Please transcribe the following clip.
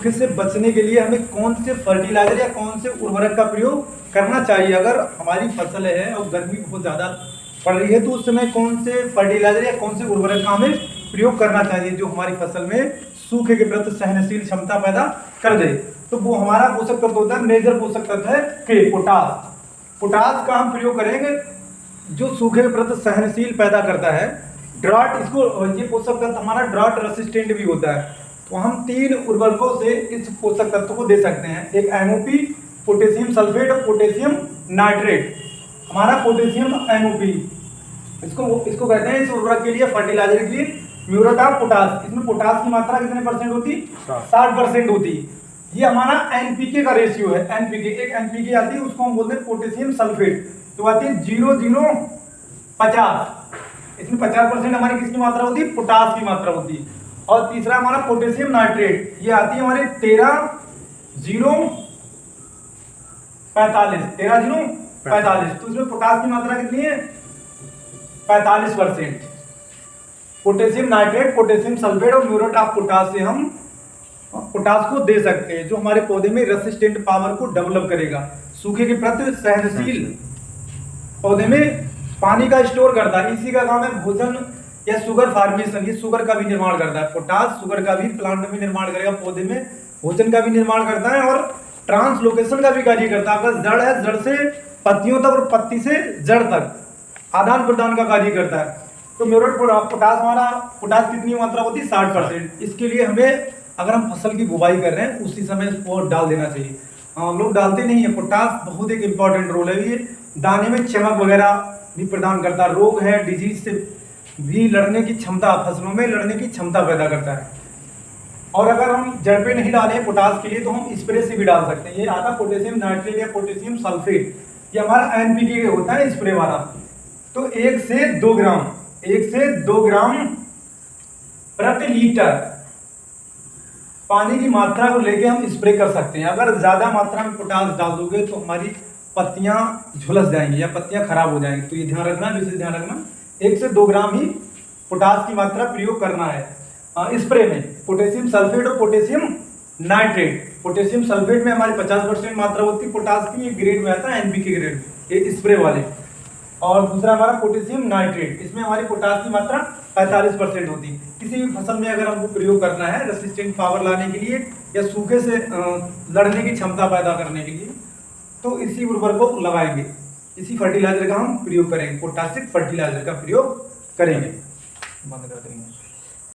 सूखे से बचने के लिए हमें कौन से फर्टिलाइजर या कौन से उर्वरक का प्रयोग करना चाहिए। अगर हमारी फसल है और गर्मी बहुत ज़्यादा पड़ रही है तो उस समय कौन से फर्टिलाइजर या कौन से उर्वरक का हमें प्रयोग करना चाहिए जो हमारी फसल में सूखे के प्रति सहनशील क्षमता पैदा कर दे। तो वो हमारा पोषक तत्व होता है, मेजर पोषक तत्व है के पोटास। पोटास का हम प्रयोग करेंगे जो सूखे के प्रति सहनशील पैदा करता है। ड्राट, इसको ये पोषक तत्व हमारा ड्राट रेसिस्टेंट भी होता है। तो हम 3 उर्वरकों से इस पोषक तत्व को दे सकते हैं, एक MOP, पोटेशियम सल्फेट और पोटेशियम नाइट्रेट। हमारा पोटेशियम MOP इसको कहते हैं, इस उर्वरक के लिए फर्टिलाइजर के लिए म्यूरेट ऑफ पोटास। इसमें पोटास की मात्रा कितने % होती? 60% होती। ये हमारा NPK का रेशियो है। NPK, एक NPK आती है उसको हम बोलते हैं पोटेशियम सल्फेट, तो आती है 0,0,50। इसमें 50% हमारी किसकी मात्रा होती है? पोटास की मात्रा होती है। और तीसरा हमारा पोटेशियम नाइट्रेट, ये आती है हमारे 13,0,45। तो इसमें पोटास की मात्रा कितनी है? 45%। पोटेशियम नाइट्रेट, पोटेशियम सल्फेट और म्यूरेट ऑफ पोटास से हम पोटास को दे सकते हैं जो हमारे पौधे में रेसिस्टेंट पावर को डेवलप करेगा, सूखे के प्रति सहनशील, पौधे में पानी का स्टोर करता है। इसी का काम है भोजन या शुगर फार्मेशन, ये शुगर का भी निर्माण करता है। पोटास शुगर का भी प्लांट में निर्माण करेगा, पौधे में भोजन का भी निर्माण करता है और ट्रांसलोकेशन का भी कार्य करता है। अगर जड़ है, जड़ से पत्तियों तक और पत्ती से जड़ तक आदान प्रदान का कार्य करता है। तो म्यूरेट पोटास, हमारा पोटास कितनी मात्रा होती है? 60%। इसके लिए हमें, अगर हम फसल की बुवाई कर रहे हैं उसी समय इसको डाल देना चाहिए। हम लोग डालते नहीं है। पोटास बहुत एक इंपॉर्टेंट रोल है, ये दाने में चमक वगैरह भी प्रदान करता है, रोग है, डिजीज से भी लड़ने की क्षमता, फसलों में लड़ने की क्षमता पैदा करता है। और अगर हम जड़ पे नहीं डालें पोटास के लिए तो हम स्प्रे से भी डाल सकते हैं। ये आता पोटेशियम नाइट्रेट या पोटेशियम सल्फेट, ये हमारा NPK होता है स्प्रे वाला। तो 1 से 2 ग्राम प्रति लीटर पानी की मात्रा को लेके हम स्प्रे कर सकते हैं। अगर ज्यादा मात्रा में पोटास डाल दोगे तो हमारी पत्तियां झुलस जाएंगी या पत्तियां खराब हो जाएंगी। तो ये ध्यान रखना, विशेष ध्यान रखना, 1 से 2 ग्राम ही पोटास की मात्रा प्रयोग करना है स्प्रे में। पोटेशियम सल्फेट और पोटेशियम नाइट्रेट, पोटेशियम सल्फेट में हमारी 50% मात्रा होती है पोटास की, ये ग्रेड में आता है NPK ग्रेड, ये स्प्रे वाले। और दूसरा हमारा पोटेशियम नाइट्रेट, इसमें हमारी पोटास की मात्रा 45% होती है। किसी भी फसल में अगर हमको प्रयोग करना है रेसिस्टेंट पावर लाने के लिए या सूखे से लड़ने की क्षमता पैदा करने के लिए, तो इसी उर्वरक को लगाएंगे, इसी फर्टिलाइजर का हम प्रयोग करेंगे, पोटासिक फर्टिलाइजर का प्रयोग करेंगे। बंद कर देंगे।